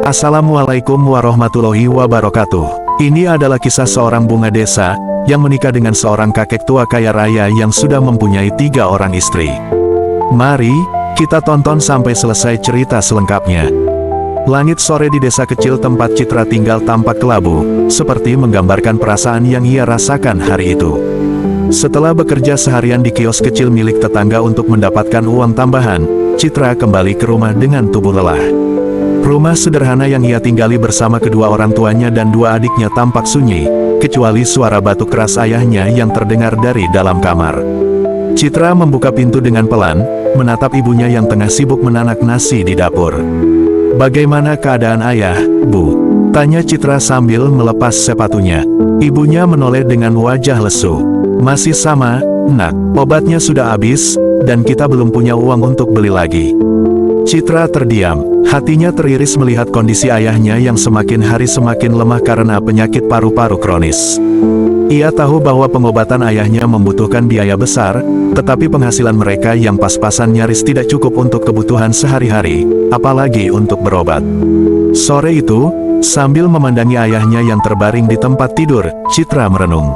Assalamualaikum warahmatullahi wabarakatuh. Ini adalah kisah seorang bunga desa yang menikah dengan seorang kakek tua kaya raya yang sudah mempunyai 3 orang istri. Mari kita tonton sampai selesai cerita selengkapnya. Langit sore di desa kecil tempat Citra tinggal tampak kelabu, seperti menggambarkan perasaan yang ia rasakan hari itu. Setelah bekerja seharian di kios kecil milik tetangga untuk mendapatkan uang tambahan, Citra kembali ke rumah dengan tubuh lelah. Rumah sederhana yang ia tinggali bersama kedua orang tuanya dan 2 adiknya tampak sunyi, kecuali suara batuk keras ayahnya yang terdengar dari dalam kamar. Citra membuka pintu dengan pelan, menatap ibunya yang tengah sibuk menanak nasi di dapur. "Bagaimana keadaan ayah, Bu?" tanya Citra sambil melepas sepatunya. Ibunya menoleh dengan wajah lesu. "Masih sama, Nak. Obatnya sudah habis, dan kita belum punya uang untuk beli lagi." Citra terdiam, hatinya teriris melihat kondisi ayahnya yang semakin hari semakin lemah karena penyakit paru-paru kronis. Ia tahu bahwa pengobatan ayahnya membutuhkan biaya besar, tetapi penghasilan mereka yang pas-pasan nyaris tidak cukup untuk kebutuhan sehari-hari, apalagi untuk berobat. Sore itu, sambil memandangi ayahnya yang terbaring di tempat tidur, Citra merenung.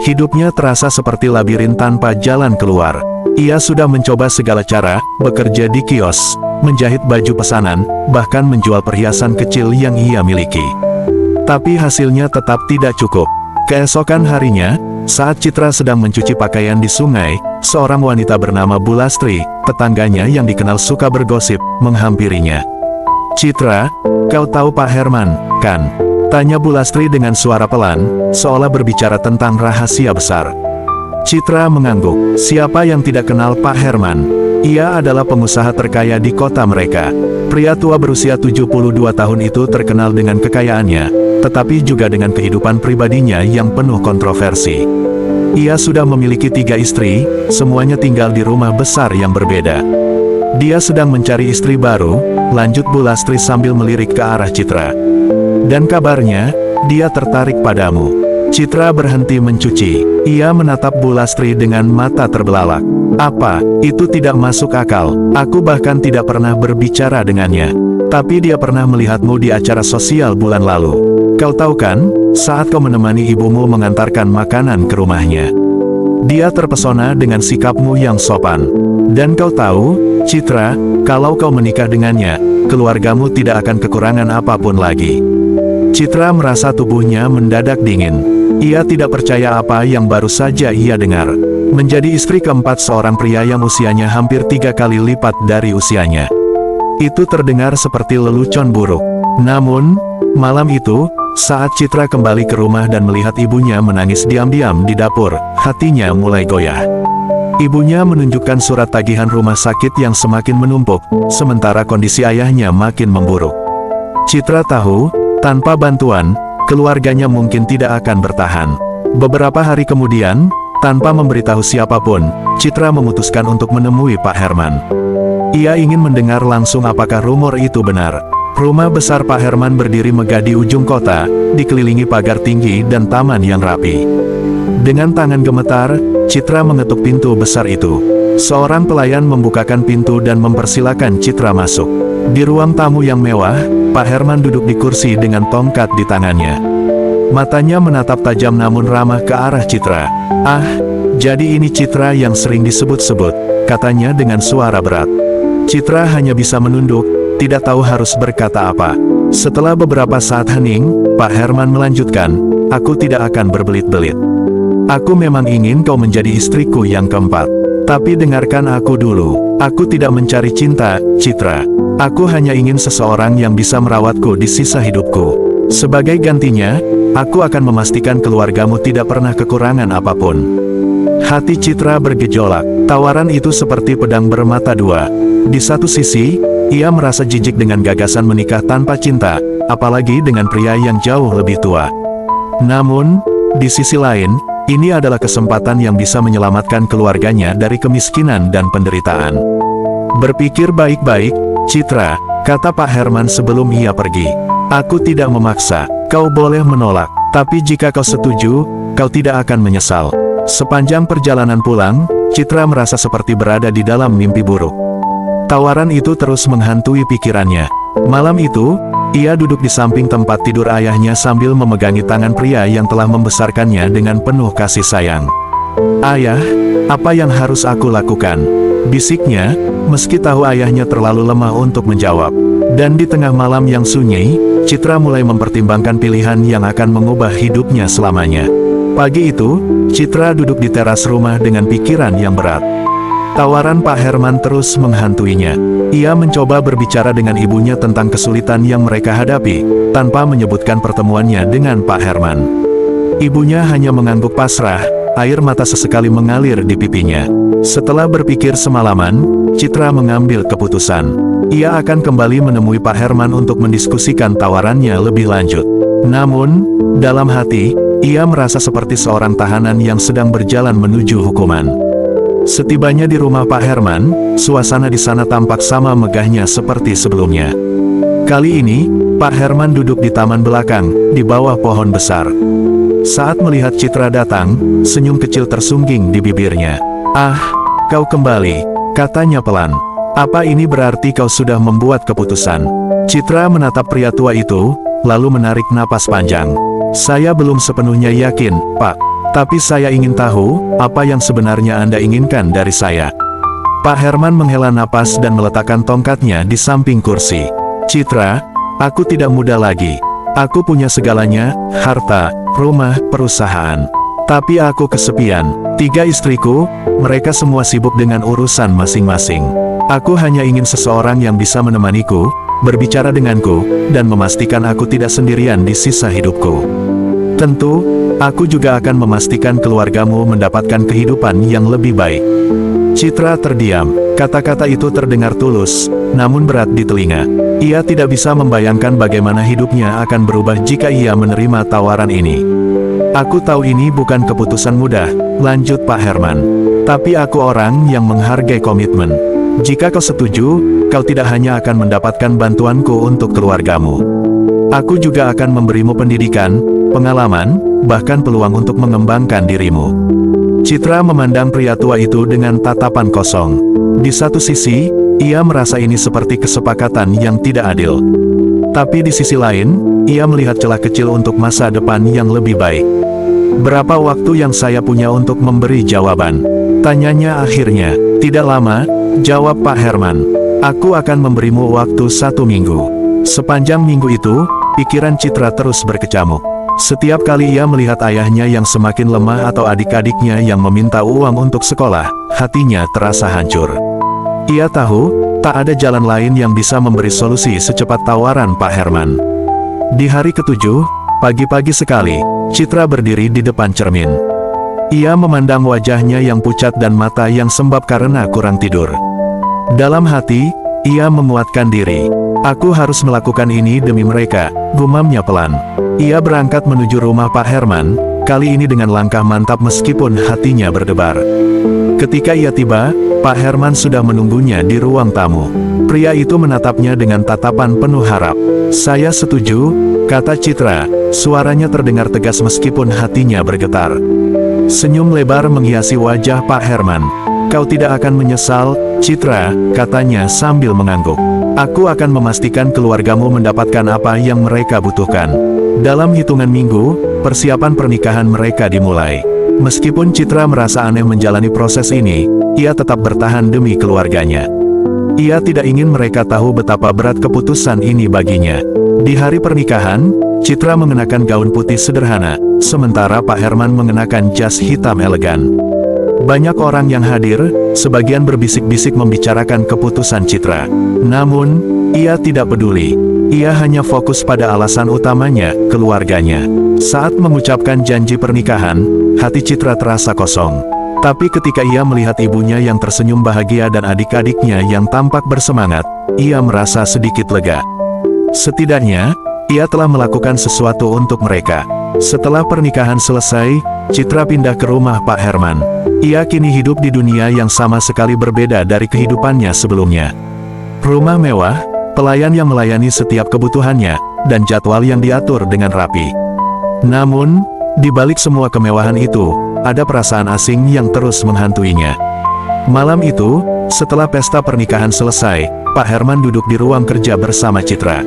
Hidupnya terasa seperti labirin tanpa jalan keluar. Ia sudah mencoba segala cara, bekerja di kios, menjahit baju pesanan, bahkan menjual perhiasan kecil yang ia miliki. Tapi hasilnya tetap tidak cukup. Keesokan harinya, saat Citra sedang mencuci pakaian di sungai, seorang wanita bernama Bu Lastri, tetangganya yang dikenal suka bergosip, menghampirinya. "Citra, kau tahu Pak Herman, kan?" tanya Bu Lastri dengan suara pelan, seolah berbicara tentang rahasia besar. Citra mengangguk. Siapa yang tidak kenal Pak Herman? Ia adalah pengusaha terkaya di kota mereka. Pria tua berusia 72 tahun itu terkenal dengan kekayaannya, tetapi juga dengan kehidupan pribadinya yang penuh kontroversi. Ia sudah memiliki 3 istri, semuanya tinggal di rumah besar yang berbeda. Dia sedang mencari istri baru, lanjut Bu Lastri sambil melirik ke arah Citra. "Dan kabarnya, dia tertarik padamu." Citra berhenti mencuci. Ia menatap Bu Lastri dengan mata terbelalak. "Apa? Itu tidak masuk akal. Aku bahkan tidak pernah berbicara dengannya. Tapi dia pernah melihatmu di acara sosial bulan lalu. Kau tahu kan, saat kau menemani ibumu mengantarkan makanan ke rumahnya. Dia terpesona dengan sikapmu yang sopan. Dan kau tahu, Citra, kalau kau menikah dengannya, keluargamu tidak akan kekurangan apapun lagi." Citra merasa tubuhnya mendadak dingin. Ia tidak percaya apa yang baru saja ia dengar. Menjadi istri keempat seorang pria yang usianya hampir 3 kali lipat dari usianya. Itu terdengar seperti lelucon buruk. Namun, malam itu, saat Citra kembali ke rumah dan melihat ibunya menangis diam-diam di dapur, hatinya mulai goyah. Ibunya menunjukkan surat tagihan rumah sakit yang semakin menumpuk, sementara kondisi ayahnya makin memburuk. Citra tahu, tanpa bantuan, keluarganya mungkin tidak akan bertahan. Beberapa hari kemudian, tanpa memberitahu siapapun, Citra memutuskan untuk menemui Pak Herman. Ia ingin mendengar langsung apakah rumor itu benar. Rumah besar Pak Herman berdiri megah di ujung kota, dikelilingi pagar tinggi dan taman yang rapi. Dengan tangan gemetar, Citra mengetuk pintu besar itu. Seorang pelayan membukakan pintu dan mempersilakan Citra masuk. Di ruang tamu yang mewah, Pak Herman duduk di kursi dengan tongkat di tangannya. Matanya menatap tajam namun ramah ke arah Citra. "Ah, jadi ini Citra yang sering disebut-sebut," katanya dengan suara berat. Citra hanya bisa menunduk, tidak tahu harus berkata apa. Setelah beberapa saat hening, Pak Herman melanjutkan, "Aku tidak akan berbelit-belit. Aku memang ingin kau menjadi istriku yang keempat. Tapi dengarkan aku dulu. Aku tidak mencari cinta, Citra. Aku hanya ingin seseorang yang bisa merawatku di sisa hidupku. Sebagai gantinya, aku akan memastikan keluargamu tidak pernah kekurangan apapun." Hati Citra bergejolak. Tawaran itu seperti pedang bermata dua. Di satu sisi, ia merasa jijik dengan gagasan menikah tanpa cinta, apalagi dengan pria yang jauh lebih tua. Namun, di sisi lain, ini adalah kesempatan yang bisa menyelamatkan keluarganya dari kemiskinan dan penderitaan. "Berpikir baik-baik, Citra," kata Pak Herman sebelum ia pergi. "Aku tidak memaksa, kau boleh menolak, tapi jika kau setuju, kau tidak akan menyesal." Sepanjang perjalanan pulang, Citra merasa seperti berada di dalam mimpi buruk. Tawaran itu terus menghantui pikirannya. Malam itu, ia duduk di samping tempat tidur ayahnya sambil memegangi tangan pria yang telah membesarkannya dengan penuh kasih sayang. "Ayah, apa yang harus aku lakukan?" bisiknya, meski tahu ayahnya terlalu lemah untuk menjawab. Dan di tengah malam yang sunyi, Citra mulai mempertimbangkan pilihan yang akan mengubah hidupnya selamanya. Pagi itu, Citra duduk di teras rumah dengan pikiran yang berat. Tawaran Pak Herman terus menghantuinya. Ia mencoba berbicara dengan ibunya tentang kesulitan yang mereka hadapi, tanpa menyebutkan pertemuannya dengan Pak Herman. Ibunya hanya mengangguk pasrah, air mata sesekali mengalir di pipinya. Setelah berpikir semalaman, Citra mengambil keputusan. Ia akan kembali menemui Pak Herman untuk mendiskusikan tawarannya lebih lanjut. Namun, dalam hati, ia merasa seperti seorang tahanan yang sedang berjalan menuju hukuman. Setibanya di rumah Pak Herman, suasana di sana tampak sama megahnya seperti sebelumnya. Kali ini, Pak Herman duduk di taman belakang, di bawah pohon besar. Saat melihat Citra datang, senyum kecil tersungging di bibirnya. "Ah, kau kembali," katanya pelan. "Apa ini berarti kau sudah membuat keputusan?" Citra menatap pria tua itu, lalu menarik napas panjang. "Saya belum sepenuhnya yakin, Pak. Tapi saya ingin tahu, apa yang sebenarnya Anda inginkan dari saya." Pak Herman menghela napas dan meletakkan tongkatnya di samping kursi. "Citra, aku tidak muda lagi. Aku punya segalanya, harta, rumah, perusahaan. Tapi aku kesepian. 3 istriku, mereka semua sibuk dengan urusan masing-masing. Aku hanya ingin seseorang yang bisa menemaniku, berbicara denganku, dan memastikan aku tidak sendirian di sisa hidupku. Tentu, aku juga akan memastikan keluargamu mendapatkan kehidupan yang lebih baik." Citra terdiam. Kata-kata itu terdengar tulus, namun berat di telinga. Ia tidak bisa membayangkan bagaimana hidupnya akan berubah jika ia menerima tawaran ini. "Aku tahu ini bukan keputusan mudah," lanjut Pak Herman. "Tapi aku orang yang menghargai komitmen. Jika kau setuju, kau tidak hanya akan mendapatkan bantuanku untuk keluargamu. Aku juga akan memberimu pendidikan, pengalaman, bahkan peluang untuk mengembangkan dirimu." Citra memandang pria tua itu dengan tatapan kosong. Di satu sisi, ia merasa ini seperti kesepakatan yang tidak adil. Tapi di sisi lain, ia melihat celah kecil untuk masa depan yang lebih baik. "Berapa waktu yang saya punya untuk memberi jawaban?" tanyanya akhirnya. "Tidak lama," jawab Pak Herman. "Aku akan memberimu waktu 1 minggu." Sepanjang minggu itu, pikiran Citra terus berkecamuk. Setiap kali ia melihat ayahnya yang semakin lemah atau adik-adiknya yang meminta uang untuk sekolah, hatinya terasa hancur. Ia tahu, tak ada jalan lain yang bisa memberi solusi secepat tawaran Pak Herman. Di hari ke-7, pagi-pagi sekali, Citra berdiri di depan cermin. Ia memandang wajahnya yang pucat dan mata yang sembab karena kurang tidur. Dalam hati, ia menguatkan diri. "Aku harus melakukan ini demi mereka," gumamnya pelan. Ia berangkat menuju rumah Pak Herman, kali ini dengan langkah mantap meskipun hatinya berdebar. Ketika ia tiba, Pak Herman sudah menunggunya di ruang tamu. Pria itu menatapnya dengan tatapan penuh harap. "Saya setuju," kata Citra, suaranya terdengar tegas meskipun hatinya bergetar. Senyum lebar menghiasi wajah Pak Herman. "Kau tidak akan menyesal, Citra," katanya sambil mengangguk. "Aku akan memastikan keluargamu mendapatkan apa yang mereka butuhkan." Dalam hitungan minggu, persiapan pernikahan mereka dimulai. Meskipun Citra merasa aneh menjalani proses ini, ia tetap bertahan demi keluarganya. Ia tidak ingin mereka tahu betapa berat keputusan ini baginya. Di hari pernikahan, Citra mengenakan gaun putih sederhana, sementara Pak Herman mengenakan jas hitam elegan. Banyak orang yang hadir, sebagian berbisik-bisik membicarakan keputusan Citra. Namun, ia tidak peduli. Ia hanya fokus pada alasan utamanya, keluarganya. Saat mengucapkan janji pernikahan, hati Citra terasa kosong. Tapi ketika ia melihat ibunya yang tersenyum bahagia dan adik-adiknya yang tampak bersemangat, ia merasa sedikit lega. Setidaknya, ia telah melakukan sesuatu untuk mereka. Setelah pernikahan selesai, Citra pindah ke rumah Pak Herman. Ia kini hidup di dunia yang sama sekali berbeda dari kehidupannya sebelumnya. Rumah mewah, pelayan yang melayani setiap kebutuhannya, dan jadwal yang diatur dengan rapi. Namun, di balik semua kemewahan itu, ada perasaan asing yang terus menghantuinya. Malam itu, setelah pesta pernikahan selesai, Pak Herman duduk di ruang kerja bersama Citra.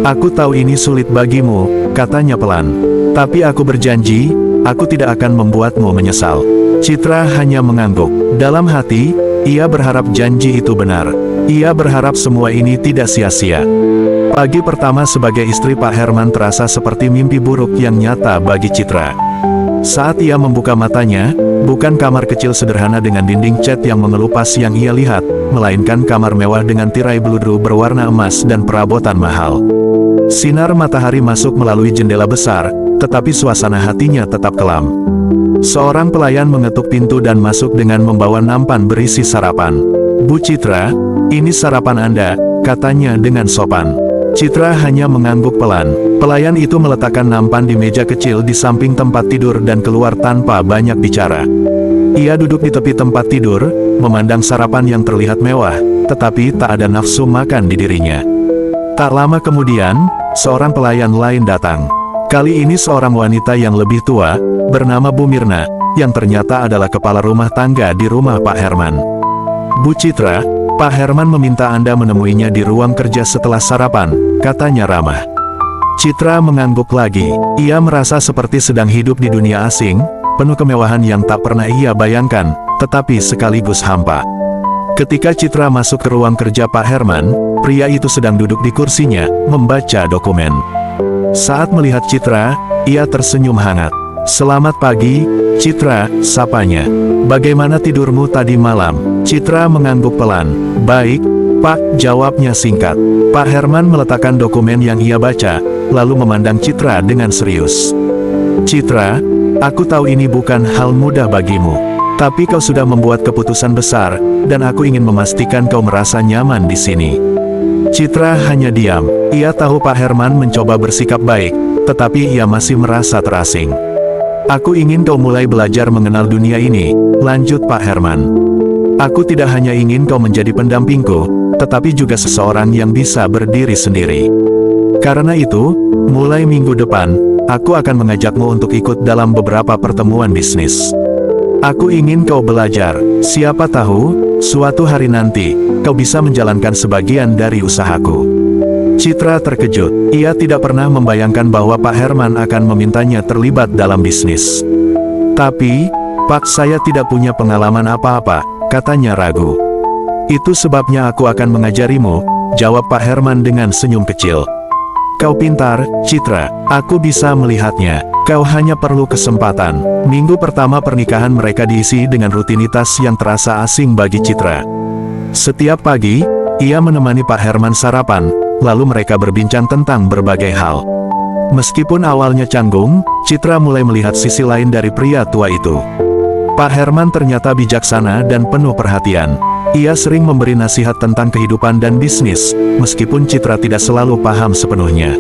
"Aku tahu ini sulit bagimu," katanya pelan. "Tapi aku berjanji, aku tidak akan membuatmu menyesal." Citra hanya mengangguk. Dalam hati, ia berharap janji itu benar. Ia berharap semua ini tidak sia-sia. Pagi pertama sebagai istri Pak Herman terasa seperti mimpi buruk yang nyata bagi Citra. Saat ia membuka matanya, bukan kamar kecil sederhana dengan dinding cat yang mengelupas yang ia lihat, melainkan kamar mewah dengan tirai bludru berwarna emas dan perabotan mahal. Sinar matahari masuk melalui jendela besar, tetapi suasana hatinya tetap kelam. Seorang pelayan mengetuk pintu dan masuk dengan membawa nampan berisi sarapan. "Bu Citra, ini sarapan Anda," katanya dengan sopan. Citra hanya mengangguk pelan. Pelayan itu meletakkan nampan di meja kecil di samping tempat tidur dan keluar tanpa banyak bicara. Ia duduk di tepi tempat tidur, memandang sarapan yang terlihat mewah, tetapi tak ada nafsu makan di dirinya. Tak lama kemudian, seorang pelayan lain datang. Kali ini seorang wanita yang lebih tua, bernama Bu Mirna, yang ternyata adalah kepala rumah tangga di rumah Pak Herman. "Bu Citra, Pak Herman meminta Anda menemuinya di ruang kerja setelah sarapan," katanya ramah. Citra mengangguk lagi. Ia merasa seperti sedang hidup di dunia asing, penuh kemewahan yang tak pernah ia bayangkan, tetapi sekaligus hampa. Ketika Citra masuk ke ruang kerja Pak Herman, pria itu sedang duduk di kursinya, membaca dokumen. Saat melihat Citra, ia tersenyum hangat. "Selamat pagi, Citra," sapanya. "Bagaimana tidurmu tadi malam?" Citra mengangguk pelan. "Baik, Pak," jawabnya singkat. Pak Herman meletakkan dokumen yang ia baca, lalu memandang Citra dengan serius. "Citra, aku tahu ini bukan hal mudah bagimu. Tapi kau sudah membuat keputusan besar, dan aku ingin memastikan kau merasa nyaman di sini." Citra hanya diam. Ia tahu Pak Herman mencoba bersikap baik, tetapi ia masih merasa terasing. "Aku ingin kau mulai belajar mengenal dunia ini," lanjut Pak Herman. "Aku tidak hanya ingin kau menjadi pendampingku, tetapi juga seseorang yang bisa berdiri sendiri. Karena itu, mulai minggu depan, aku akan mengajakmu untuk ikut dalam beberapa pertemuan bisnis. Aku ingin kau belajar, siapa tahu, suatu hari nanti, kau bisa menjalankan sebagian dari usahaku." Citra terkejut. Ia tidak pernah membayangkan bahwa Pak Herman akan memintanya terlibat dalam bisnis. "Tapi, Pak, saya tidak punya pengalaman apa-apa," katanya ragu. "Itu sebabnya aku akan mengajarimu," jawab Pak Herman dengan senyum kecil. "Kau pintar, Citra. Aku bisa melihatnya. Kau hanya perlu kesempatan." Minggu pertama pernikahan mereka diisi dengan rutinitas yang terasa asing bagi Citra. Setiap pagi, ia menemani Pak Herman sarapan, lalu mereka berbincang tentang berbagai hal. Meskipun awalnya canggung, Citra mulai melihat sisi lain dari pria tua itu. Pak Herman ternyata bijaksana dan penuh perhatian. Ia sering memberi nasihat tentang kehidupan dan bisnis, meskipun Citra tidak selalu paham sepenuhnya.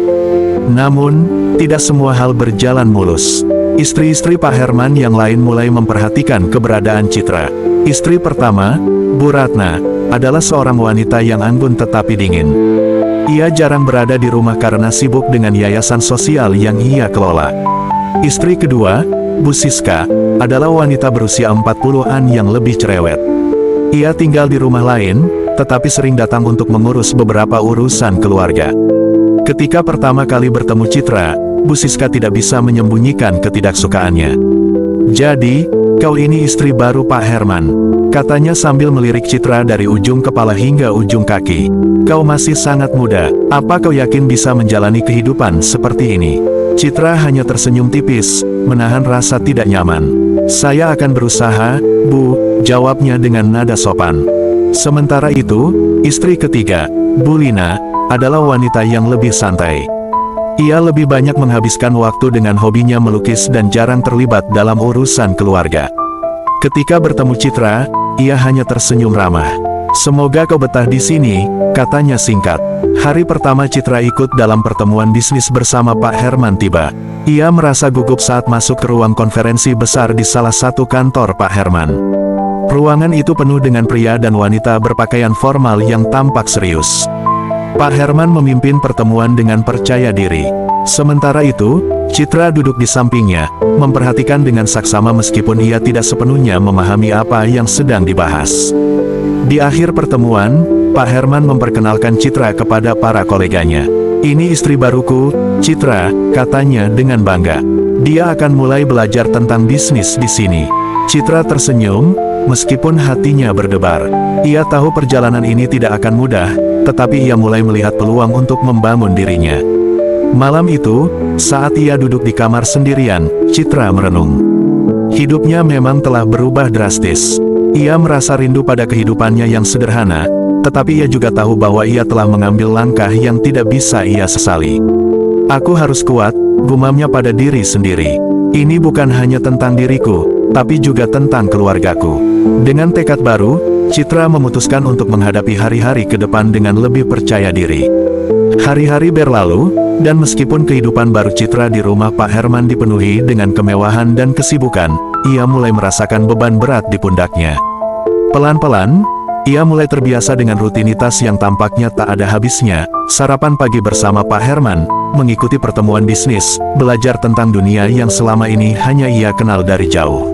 Namun, tidak semua hal berjalan mulus. Istri-istri Pak Herman yang lain mulai memperhatikan keberadaan Citra. Istri pertama, Bu Ratna, adalah seorang wanita yang anggun tetapi dingin. Ia jarang berada di rumah karena sibuk dengan yayasan sosial yang ia kelola. Istri kedua, Bu Siska, adalah wanita berusia 40-an yang lebih cerewet. Ia tinggal di rumah lain, tetapi sering datang untuk mengurus beberapa urusan keluarga. Ketika pertama kali bertemu Citra, Bu Siska tidak bisa menyembunyikan ketidaksukaannya. "Jadi, kau ini istri baru Pak Herman," katanya sambil melirik Citra dari ujung kepala hingga ujung kaki. "Kau masih sangat muda, apa kau yakin bisa menjalani kehidupan seperti ini?" Citra hanya tersenyum tipis, menahan rasa tidak nyaman. "Saya akan berusaha, Bu," jawabnya dengan nada sopan. Sementara itu, istri ketiga, Bu Lina, adalah wanita yang lebih santai. Ia lebih banyak menghabiskan waktu dengan hobinya melukis dan jarang terlibat dalam urusan keluarga. Ketika bertemu Citra, ia hanya tersenyum ramah. "Semoga kau betah di sini," katanya singkat. Hari pertama Citra ikut dalam pertemuan bisnis bersama Pak Herman tiba. Ia merasa gugup saat masuk ke ruang konferensi besar di salah satu kantor Pak Herman. Ruangan itu penuh dengan pria dan wanita berpakaian formal yang tampak serius. Pak Herman memimpin pertemuan dengan percaya diri. Sementara itu, Citra duduk di sampingnya, memperhatikan dengan saksama meskipun ia tidak sepenuhnya memahami apa yang sedang dibahas. Di akhir pertemuan, Pak Herman memperkenalkan Citra kepada para koleganya. "Ini istri baruku, Citra," katanya dengan bangga. "Dia akan mulai belajar tentang bisnis di sini." Citra tersenyum, meskipun hatinya berdebar. Ia tahu perjalanan ini tidak akan mudah, tetapi ia mulai melihat peluang untuk membangun dirinya. Malam itu, saat ia duduk di kamar sendirian, Citra merenung. Hidupnya memang telah berubah drastis. Ia merasa rindu pada kehidupannya yang sederhana, tetapi ia juga tahu bahwa ia telah mengambil langkah yang tidak bisa ia sesali. "Aku harus kuat," gumamnya pada diri sendiri. "Ini bukan hanya tentang diriku, tapi juga tentang keluargaku." Dengan tekad baru, Citra memutuskan untuk menghadapi hari-hari ke depan dengan lebih percaya diri. Hari-hari berlalu, dan meskipun kehidupan baru Citra di rumah Pak Herman dipenuhi dengan kemewahan dan kesibukan, ia mulai merasakan beban berat di pundaknya. Pelan-pelan, ia mulai terbiasa dengan rutinitas yang tampaknya tak ada habisnya, sarapan pagi bersama Pak Herman, mengikuti pertemuan bisnis, belajar tentang dunia yang selama ini hanya ia kenal dari jauh.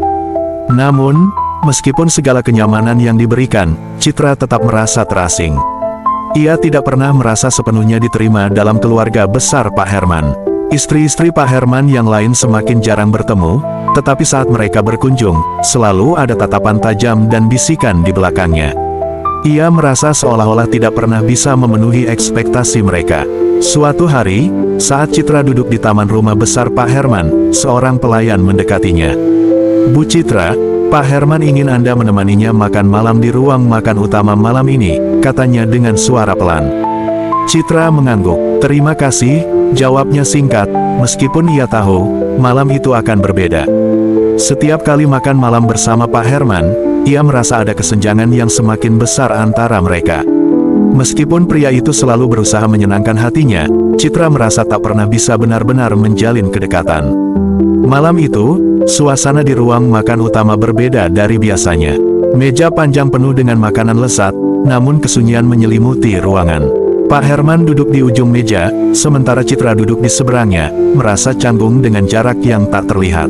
Namun, meskipun segala kenyamanan yang diberikan, Citra tetap merasa terasing. Ia tidak pernah merasa sepenuhnya diterima dalam keluarga besar Pak Herman. Istri-istri Pak Herman yang lain semakin jarang bertemu, tetapi saat mereka berkunjung, selalu ada tatapan tajam dan bisikan di belakangnya. Ia merasa seolah-olah tidak pernah bisa memenuhi ekspektasi mereka. Suatu hari, saat Citra duduk di taman rumah besar Pak Herman, seorang pelayan mendekatinya. "Bu Citra, Pak Herman ingin Anda menemaninya makan malam di ruang makan utama malam ini," katanya dengan suara pelan. Citra mengangguk. "Terima kasih," jawabnya singkat, meskipun ia tahu, malam itu akan berbeda. Setiap kali makan malam bersama Pak Herman, ia merasa ada kesenjangan yang semakin besar antara mereka. Meskipun pria itu selalu berusaha menyenangkan hatinya, Citra merasa tak pernah bisa benar-benar menjalin kedekatan. Malam itu, suasana di ruang makan utama berbeda dari biasanya. Meja panjang penuh dengan makanan lezat, namun kesunyian menyelimuti ruangan. Pak Herman duduk di ujung meja, sementara Citra duduk di seberangnya, merasa canggung dengan jarak yang tak terlihat.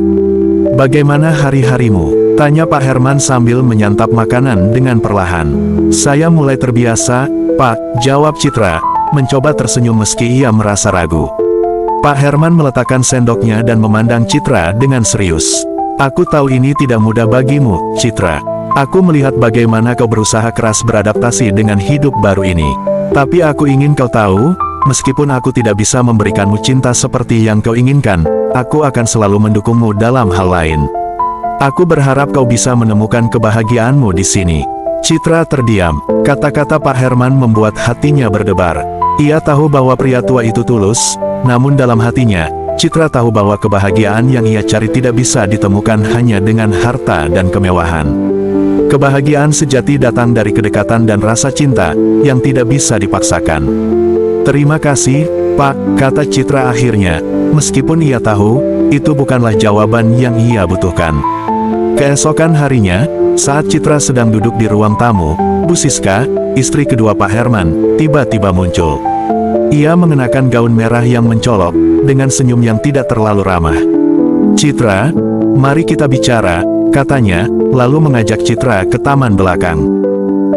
"Bagaimana hari-harimu?" tanya Pak Herman sambil menyantap makanan dengan perlahan. "Saya mulai terbiasa, Pak," jawab Citra, mencoba tersenyum meski ia merasa ragu. Pak Herman meletakkan sendoknya dan memandang Citra dengan serius. "Aku tahu ini tidak mudah bagimu, Citra. Aku melihat bagaimana kau berusaha keras beradaptasi dengan hidup baru ini. Tapi aku ingin kau tahu, meskipun aku tidak bisa memberikanmu cinta seperti yang kau inginkan, aku akan selalu mendukungmu dalam hal lain. Aku berharap kau bisa menemukan kebahagiaanmu di sini." Citra terdiam. Kata-kata Pak Herman membuat hatinya berdebar. Ia tahu bahwa pria tua itu tulus, namun dalam hatinya, Citra tahu bahwa kebahagiaan yang ia cari tidak bisa ditemukan hanya dengan harta dan kemewahan. Kebahagiaan sejati datang dari kedekatan dan rasa cinta, yang tidak bisa dipaksakan. "Terima kasih, Pak," kata Citra akhirnya, meskipun ia tahu, itu bukanlah jawaban yang ia butuhkan. Keesokan harinya, saat Citra sedang duduk di ruang tamu, Bu Siska, istri kedua Pak Herman, tiba-tiba muncul. Ia mengenakan gaun merah yang mencolok, dengan senyum yang tidak terlalu ramah. "Citra, mari kita bicara," katanya, lalu mengajak Citra ke taman belakang.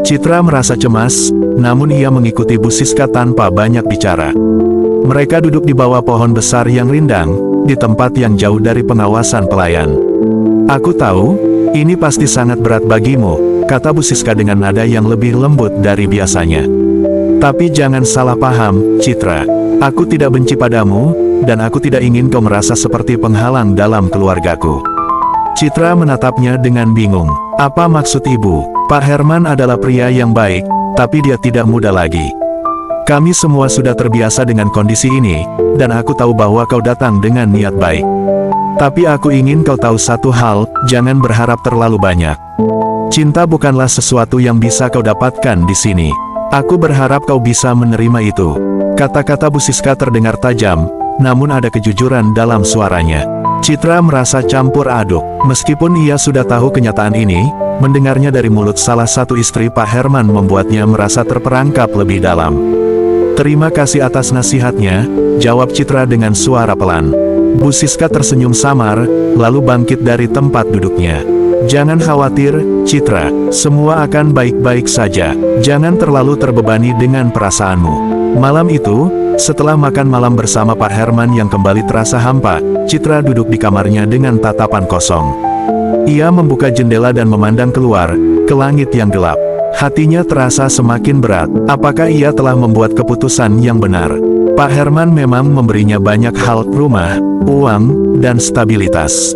Citra merasa cemas, namun ia mengikuti Bu Siska tanpa banyak bicara. Mereka duduk di bawah pohon besar yang rindang, di tempat yang jauh dari pengawasan pelayan. "Aku tahu, ini pasti sangat berat bagimu," kata Bu Siska dengan nada yang lebih lembut dari biasanya. "Tapi jangan salah paham, Citra. Aku tidak benci padamu, dan aku tidak ingin kau merasa seperti penghalang dalam keluargaku." Citra menatapnya dengan bingung. "Apa maksud ibu? Pak Herman adalah pria yang baik, tapi dia tidak muda lagi. Kami semua sudah terbiasa dengan kondisi ini, dan aku tahu bahwa kau datang dengan niat baik. Tapi aku ingin kau tahu satu hal, jangan berharap terlalu banyak. Cinta bukanlah sesuatu yang bisa kau dapatkan di sini. Aku berharap kau bisa menerima itu." Kata-kata Bu Siska terdengar tajam, namun ada kejujuran dalam suaranya. Citra merasa campur aduk. Meskipun ia sudah tahu kenyataan ini, mendengarnya dari mulut salah satu istri Pak Herman membuatnya merasa terperangkap lebih dalam. "Terima kasih atas nasihatnya," jawab Citra dengan suara pelan. Bu Siska tersenyum samar, lalu bangkit dari tempat duduknya. Jangan khawatir, Citra, semua akan baik-baik saja. Jangan terlalu terbebani dengan perasaanmu. Malam itu, setelah makan malam bersama Pak Herman yang kembali terasa hampa, Citra duduk di kamarnya dengan tatapan kosong. Ia membuka jendela dan memandang keluar, ke langit yang gelap. Hatinya terasa semakin berat. Apakah ia telah membuat keputusan yang benar? Pak Herman memang memberinya banyak hal, rumah, uang, dan stabilitas.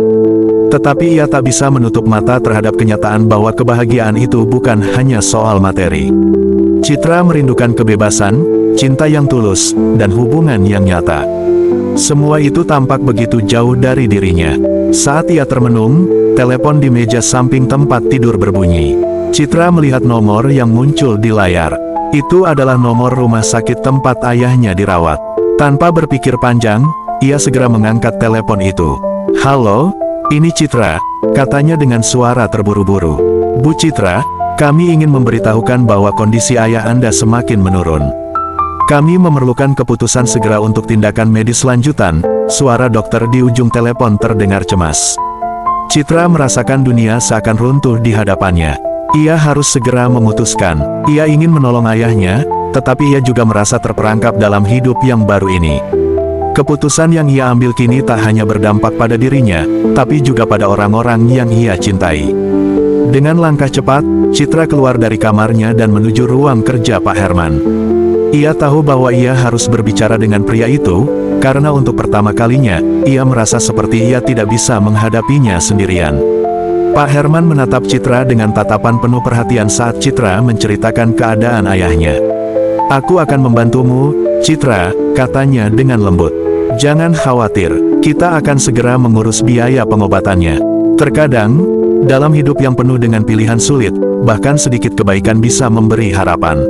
Tetapi ia tak bisa menutup mata terhadap kenyataan bahwa kebahagiaan itu bukan hanya soal materi. Citra merindukan kebebasan, cinta yang tulus, dan hubungan yang nyata. Semua itu tampak begitu jauh dari dirinya. Saat ia termenung, telepon di meja samping tempat tidur berbunyi. Citra melihat nomor yang muncul di layar. Itu adalah nomor rumah sakit tempat ayahnya dirawat. Tanpa berpikir panjang, ia segera mengangkat telepon itu. "Halo, ini Citra," katanya dengan suara terburu-buru. "Bu Citra, kami ingin memberitahukan bahwa kondisi ayah Anda semakin menurun. Kami memerlukan keputusan segera untuk tindakan medis lanjutan." Suara dokter di ujung telepon terdengar cemas. Citra merasakan dunia seakan runtuh di hadapannya. Ia harus segera memutuskan. Ia ingin menolong ayahnya, tetapi ia juga merasa terperangkap dalam hidup yang baru ini. Keputusan yang ia ambil kini tak hanya berdampak pada dirinya, tapi juga pada orang-orang yang ia cintai. Dengan langkah cepat, Citra keluar dari kamarnya dan menuju ruang kerja Pak Herman. Ia tahu bahwa ia harus berbicara dengan pria itu, karena untuk pertama kalinya, ia merasa seperti ia tidak bisa menghadapinya sendirian. Pak Herman menatap Citra dengan tatapan penuh perhatian saat Citra menceritakan keadaan ayahnya. "Aku akan membantumu, Citra," katanya dengan lembut. "Jangan khawatir, kita akan segera mengurus biaya pengobatannya." Terkadang, dalam hidup yang penuh dengan pilihan sulit, bahkan sedikit kebaikan bisa memberi harapan.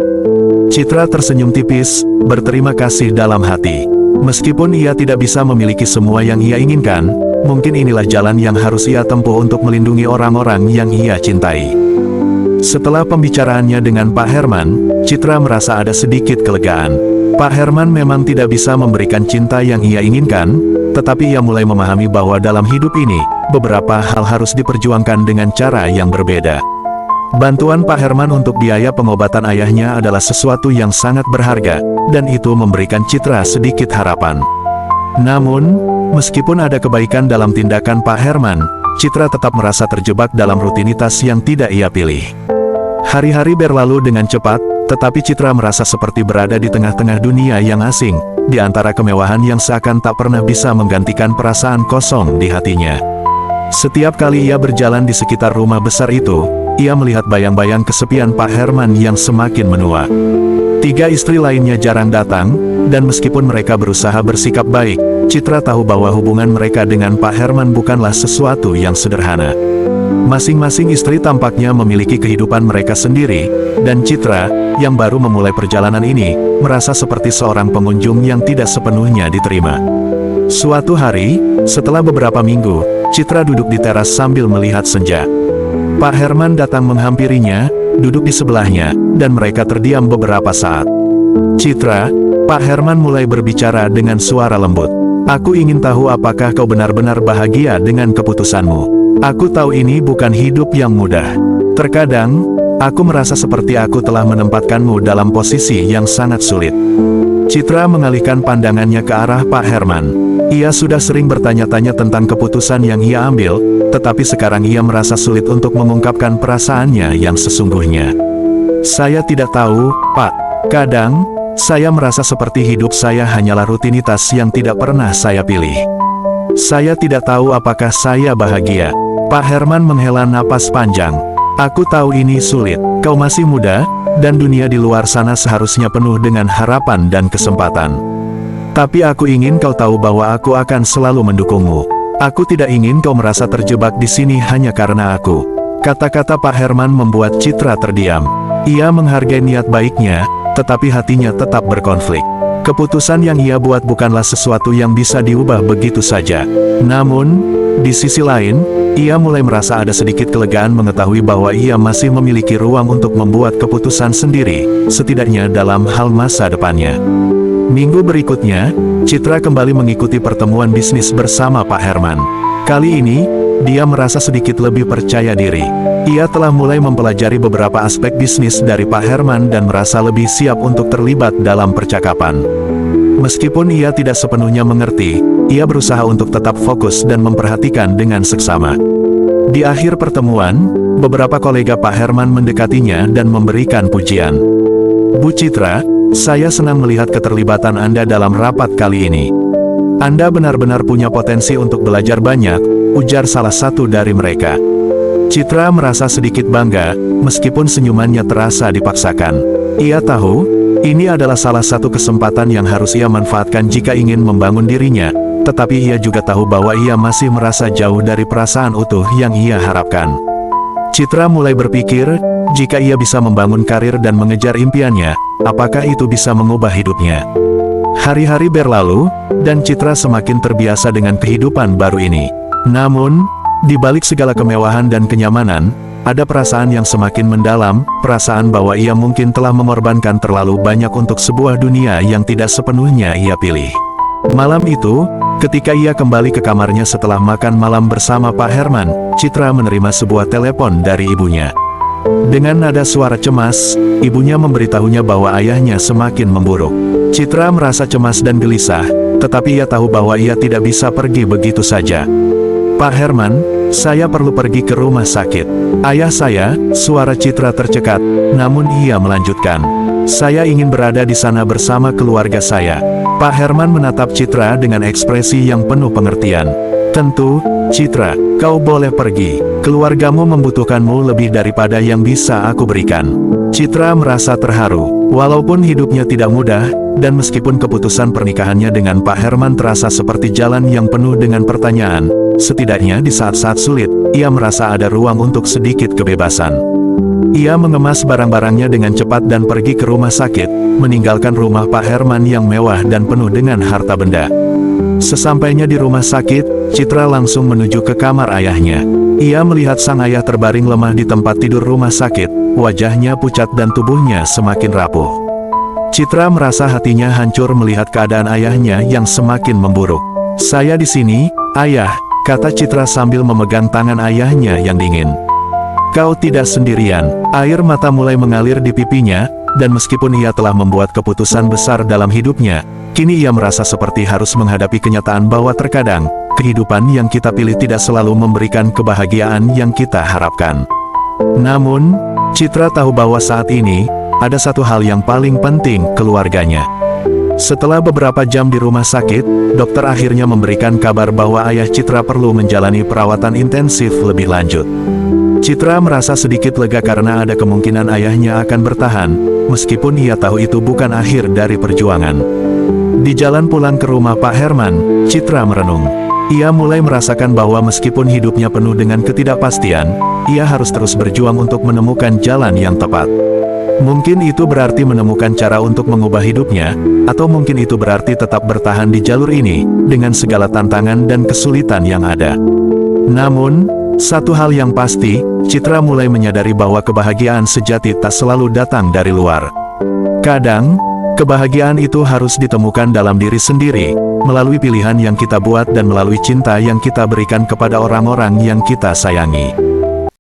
Citra tersenyum tipis, berterima kasih dalam hati. Meskipun ia tidak bisa memiliki semua yang ia inginkan, mungkin inilah jalan yang harus ia tempuh untuk melindungi orang-orang yang ia cintai. Setelah pembicaraannya dengan Pak Herman, Citra merasa ada sedikit kelegaan. Pak Herman memang tidak bisa memberikan cinta yang ia inginkan, tetapi ia mulai memahami bahwa dalam hidup ini, beberapa hal harus diperjuangkan dengan cara yang berbeda. Bantuan Pak Herman untuk biaya pengobatan ayahnya adalah sesuatu yang sangat berharga, dan itu memberikan Citra sedikit harapan. Namun, meskipun ada kebaikan dalam tindakan Pak Herman, Citra tetap merasa terjebak dalam rutinitas yang tidak ia pilih. Hari-hari berlalu dengan cepat, tetapi Citra merasa seperti berada di tengah-tengah dunia yang asing, di antara kemewahan yang seakan tak pernah bisa menggantikan perasaan kosong di hatinya. Setiap kali ia berjalan di sekitar rumah besar itu, ia melihat bayang-bayang kesepian Pak Herman yang semakin menua. 3 istri lainnya jarang datang, dan meskipun mereka berusaha bersikap baik, Citra tahu bahwa hubungan mereka dengan Pak Herman bukanlah sesuatu yang sederhana. Masing-masing istri tampaknya memiliki kehidupan mereka sendiri, dan Citra, yang baru memulai perjalanan ini, merasa seperti seorang pengunjung yang tidak sepenuhnya diterima. Suatu hari, setelah beberapa minggu, Citra duduk di teras sambil melihat senja. Pak Herman datang menghampirinya, duduk di sebelahnya, dan mereka terdiam beberapa saat. "Citra," Pak Herman mulai berbicara dengan suara lembut. "Aku ingin tahu apakah kau benar-benar bahagia dengan keputusanmu. Aku tahu ini bukan hidup yang mudah. Terkadang, aku merasa seperti aku telah menempatkanmu dalam posisi yang sangat sulit." Citra mengalihkan pandangannya ke arah Pak Herman. Ia sudah sering bertanya-tanya tentang keputusan yang ia ambil, tetapi sekarang ia merasa sulit untuk mengungkapkan perasaannya yang sesungguhnya. "Saya tidak tahu, Pak. Kadang, saya merasa seperti hidup saya hanyalah rutinitas yang tidak pernah saya pilih. Saya tidak tahu apakah saya bahagia." Pak Herman menghela napas panjang. "Aku tahu ini sulit. Kau masih muda, dan dunia di luar sana seharusnya penuh dengan harapan dan kesempatan. Tapi aku ingin kau tahu bahwa aku akan selalu mendukungmu. Aku tidak ingin kau merasa terjebak di sini hanya karena aku." Kata-kata Pak Herman membuat Citra terdiam. Ia menghargai niat baiknya, tetapi hatinya tetap berkonflik. Keputusan yang ia buat bukanlah sesuatu yang bisa diubah begitu saja. Namun, di sisi lain, ia mulai merasa ada sedikit kelegaan mengetahui bahwa ia masih memiliki ruang untuk membuat keputusan sendiri, setidaknya dalam hal masa depannya. Minggu berikutnya, Citra kembali mengikuti pertemuan bisnis bersama Pak Herman. Kali ini, dia merasa sedikit lebih percaya diri. Ia telah mulai mempelajari beberapa aspek bisnis dari Pak Herman dan merasa lebih siap untuk terlibat dalam percakapan. Meskipun ia tidak sepenuhnya mengerti, ia berusaha untuk tetap fokus dan memperhatikan dengan seksama. Di akhir pertemuan, beberapa kolega Pak Herman mendekatinya dan memberikan pujian. Bu Citra, saya senang melihat keterlibatan Anda dalam rapat kali ini. Anda benar-benar punya potensi untuk belajar banyak, ujar salah satu dari mereka. Citra merasa sedikit bangga, meskipun senyumannya terasa dipaksakan. Ia tahu, ini adalah salah satu kesempatan yang harus ia manfaatkan jika ingin membangun dirinya, tetapi ia juga tahu bahwa ia masih merasa jauh dari perasaan utuh yang ia harapkan. Citra mulai berpikir, jika ia bisa membangun karir dan mengejar impiannya, apakah itu bisa mengubah hidupnya? Hari-hari berlalu, dan Citra semakin terbiasa dengan kehidupan baru ini. Namun, di balik segala kemewahan dan kenyamanan, ada perasaan yang semakin mendalam, perasaan bahwa ia mungkin telah mengorbankan terlalu banyak untuk sebuah dunia yang tidak sepenuhnya ia pilih. Malam itu, ketika ia kembali ke kamarnya setelah makan malam bersama Pak Herman, Citra menerima sebuah telepon dari ibunya. Dengan nada suara cemas, ibunya memberitahunya bahwa ayahnya semakin memburuk. Citra merasa cemas dan gelisah, tetapi ia tahu bahwa ia tidak bisa pergi begitu saja. Pak Herman, saya perlu pergi ke rumah sakit. Ayah saya, suara Citra tercekat, namun ia melanjutkan. Saya ingin berada di sana bersama keluarga saya. Pak Herman menatap Citra dengan ekspresi yang penuh pengertian. Tentu, Citra, kau boleh pergi. Keluargamu membutuhkanmu lebih daripada yang bisa aku berikan. Citra merasa terharu. Walaupun hidupnya tidak mudah, dan meskipun keputusan pernikahannya dengan Pak Herman terasa seperti jalan yang penuh dengan pertanyaan, setidaknya di saat-saat sulit, ia merasa ada ruang untuk sedikit kebebasan. Ia mengemas barang-barangnya dengan cepat dan pergi ke rumah sakit, meninggalkan rumah Pak Herman yang mewah dan penuh dengan harta benda. Sesampainya di rumah sakit, Citra langsung menuju ke kamar ayahnya. Ia melihat sang ayah terbaring lemah di tempat tidur rumah sakit, wajahnya pucat dan tubuhnya semakin rapuh. Citra merasa hatinya hancur melihat keadaan ayahnya yang semakin memburuk. Saya di sini, ayah, kata Citra sambil memegang tangan ayahnya yang dingin. Kau tidak sendirian. Air mata mulai mengalir di pipinya, dan meskipun ia telah membuat keputusan besar dalam hidupnya, kini ia merasa seperti harus menghadapi kenyataan bahwa terkadang, kehidupan yang kita pilih tidak selalu memberikan kebahagiaan yang kita harapkan. Namun, Citra tahu bahwa saat ini, ada satu hal yang paling penting, keluarganya. Setelah beberapa jam di rumah sakit, dokter akhirnya memberikan kabar bahwa ayah Citra perlu menjalani perawatan intensif lebih lanjut. Citra merasa sedikit lega karena ada kemungkinan ayahnya akan bertahan, meskipun ia tahu itu bukan akhir dari perjuangan. Di jalan pulang ke rumah Pak Herman, Citra merenung. Ia mulai merasakan bahwa meskipun hidupnya penuh dengan ketidakpastian, ia harus terus berjuang untuk menemukan jalan yang tepat. Mungkin itu berarti menemukan cara untuk mengubah hidupnya, atau mungkin itu berarti tetap bertahan di jalur ini, dengan segala tantangan dan kesulitan yang ada. Namun, satu hal yang pasti, Citra mulai menyadari bahwa kebahagiaan sejati tak selalu datang dari luar. Kadang, kebahagiaan itu harus ditemukan dalam diri sendiri, melalui pilihan yang kita buat dan melalui cinta yang kita berikan kepada orang-orang yang kita sayangi.